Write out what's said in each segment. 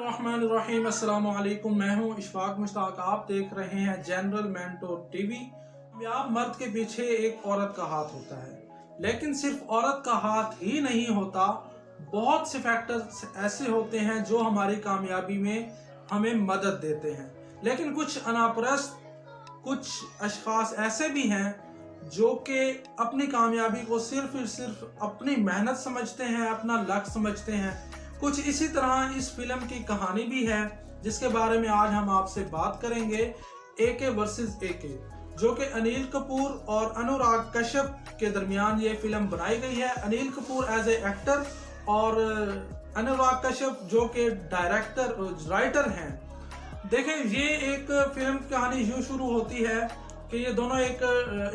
बिस्मिल्लाहिर्रहमानिर्रहीम। अस्सलाम वालेकुम। मैं हूं इशफाक मुश्ताक। आप देख रहे हैं जनरल मेंटोर टीवी। कामयाब मर्द के पीछे एक औरत का हाथ होता है, लेकिन सिर्फ औरत का हाथ ही नहीं होता। बहुत से फैक्टर्स ऐसे होते हैं जो हमारी कामयाबी में हमें मदद देते हैं, लेकिन कुछ अनापरस्त कुछ अशखास ऐसे भी हैं जो कि अपनी कामयाबी को सिर्फ अपनी मेहनत समझते हैं, अपना लक समझते हैं। कुछ इसी तरह इस फिल्म की कहानी भी है, जिसके बारे में आज हम आपसे बात करेंगे। एके वर्सेस एके, जो कि अनिल कपूर और अनुराग कश्यप के दरमियान ये फिल्म बनाई गई है। Anil Kapoor as a actor और अनुराग कश्यप जो कि डायरेक्टर राइटर हैं। देखें, ये एक फिल्म की कहानी यूँ शुरू होती है कि ये दोनों एक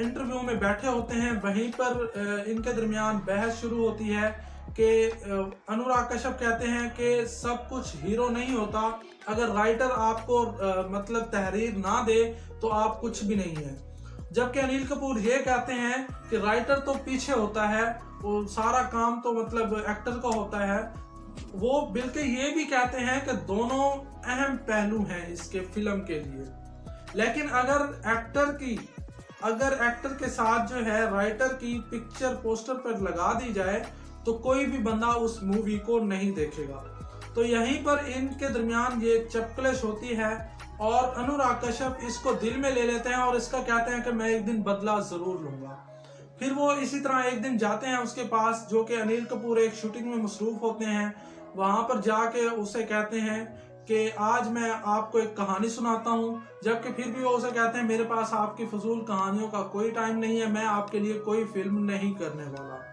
इंटरव्यू में बैठे होते हैं। वहीं पर इनके दरमियान बहस शुरू होती है कि अनुराग कश्यप कहते हैं कि सब कुछ हीरो नहीं होता, अगर राइटर आपको मतलब तहरीर ना दे तो आप कुछ भी नहीं है। जबकि अनिल कपूर ये कहते हैं कि राइटर तो पीछे होता है, वो सारा काम तो मतलब एक्टर का होता है। वो बिल्कुल ये भी कहते हैं कि दोनों अहम पहलू हैं इसके फिल्म के लिए, लेकिन अगर एक्टर के साथ जो है राइटर की पिक्चर पोस्टर पर लगा दी जाए तो कोई भी बंदा उस मूवी को नहीं देखेगा। तो यहीं पर इनके दरमियान ये चपकलेश होती है और अनुराग कश्यप इसको दिल में ले लेते हैं और इसका कहते हैं कि मैं एक दिन बदला जरूर लूंगा। फिर वो इसी तरह एक दिन जाते हैं उसके पास, जो कि अनिल कपूर एक शूटिंग में मसरूफ होते हैं। वहां पर जाके उसे कहते हैं कि आज मैं आपको एक कहानी सुनाता हूँ, जबकि फिर भी वो उसे कहते हैं मेरे पास आपकी फजूल कहानियों का कोई टाइम नहीं है, मैं आपके लिए कोई फिल्म नहीं करने वाला।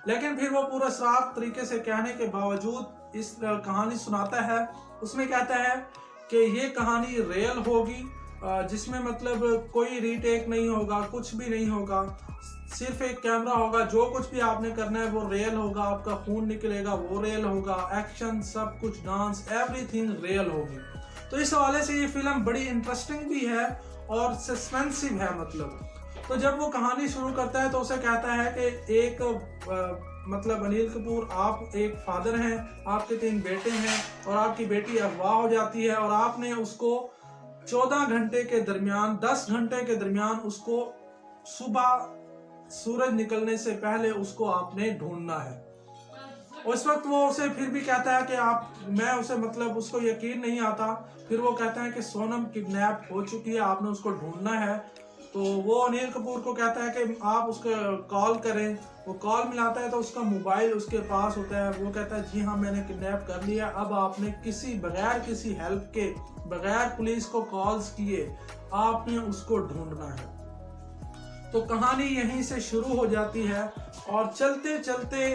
लेकिन फिर वो पूरा साफ तरीके से कहने के बावजूद इस कहानी सुनाता है। उसमें कहता है कि ये कहानी रियल होगी, जिसमें मतलब कोई रीटेक नहीं होगा, कुछ भी नहीं होगा, सिर्फ एक कैमरा होगा। जो कुछ भी आपने करना है वो रियल होगा, आपका खून निकलेगा वो रियल होगा, एक्शन सब कुछ, डांस, एवरीथिंग रियल होगी। तो इस हवाले से ये फिल्म बड़ी इंटरेस्टिंग भी है और सस्पेंसिव है मतलब। तो जब वो कहानी शुरू करता है तो उसे कहता है कि एक मतलब अनिल कपूर, आप एक फादर हैं, आपके 3 बेटे हैं और आपकी बेटी अगवा हो जाती है और आपने उसको 14 घंटे के दरमियान 10 घंटे के दरमियान उसको सुबह सूरज निकलने से पहले उसको आपने ढूंढना है। उस वक्त वो उसे फिर भी कहता है कि मैं उसे मतलब उसको यकीन नहीं आता। फिर वो कहता है कि सोनम किडनैप हो चुकी है, आपने उसको ढूंढना है। तो वो अनिल कपूर को कहता है कि आप उसको कॉल करें। वो कॉल मिलाता है तो उसका मोबाइल उसके पास होता है। वो कहता है जी हाँ, मैंने किडनैप कर लिया। अब आपने बगैर किसी हेल्प के, बगैर पुलिस को कॉल्स किए, आपने उसको ढूंढना है। तो कहानी यहीं से शुरू हो जाती है और चलते चलते,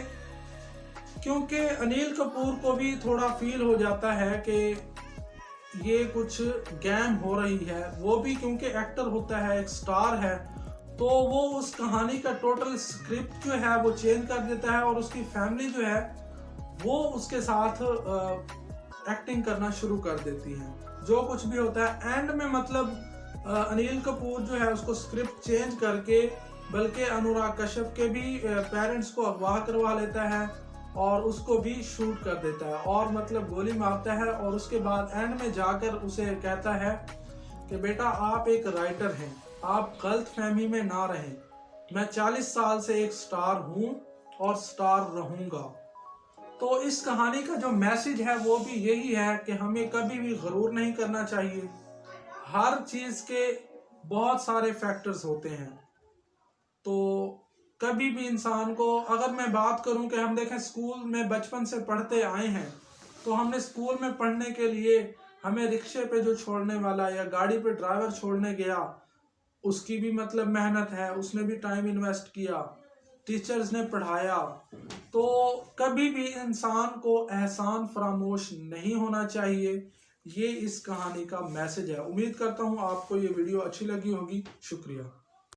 क्योंकि अनिल कपूर को भी थोड़ा फील हो जाता है कि ये कुछ गैम हो रही है, वो भी क्योंकि एक्टर होता है, एक स्टार है, तो वो उस कहानी का टोटल स्क्रिप्ट जो है वो चेंज कर देता है और उसकी फैमिली जो है वो उसके साथ एक्टिंग करना शुरू कर देती है। जो कुछ भी होता है एंड में मतलब अनिल कपूर जो है उसको स्क्रिप्ट चेंज करके बल्कि अनुराग कश्यप के भी पेरेंट्स को अगवा करवा लेता है और उसको भी शूट कर देता है और मतलब गोली मारता है। और उसके बाद एंड में जाकर उसे कहता है कि बेटा, आप एक राइटर हैं, आप गलत फहमी में ना रहें। मैं 40 साल से एक स्टार हूं और स्टार रहूंगा। तो इस कहानी का जो मैसेज है वो भी यही है कि हमें कभी भी गरूर नहीं करना चाहिए। हर चीज के बहुत सारे फैक्टर्स होते हैं, तो कभी भी इंसान को, अगर मैं बात करूं कि हम देखें स्कूल में बचपन से पढ़ते आए हैं, तो हमने स्कूल में पढ़ने के लिए हमें रिक्शे पे जो छोड़ने वाला या गाड़ी पे ड्राइवर छोड़ने गया, उसकी भी मतलब मेहनत है, उसने भी टाइम इन्वेस्ट किया, टीचर्स ने पढ़ाया। तो कभी भी इंसान को एहसान फरामोश नहीं होना चाहिए। ये इस कहानी का मैसेज है। उम्मीद करता हूँ आपको ये वीडियो अच्छी लगी होगी। शुक्रिया।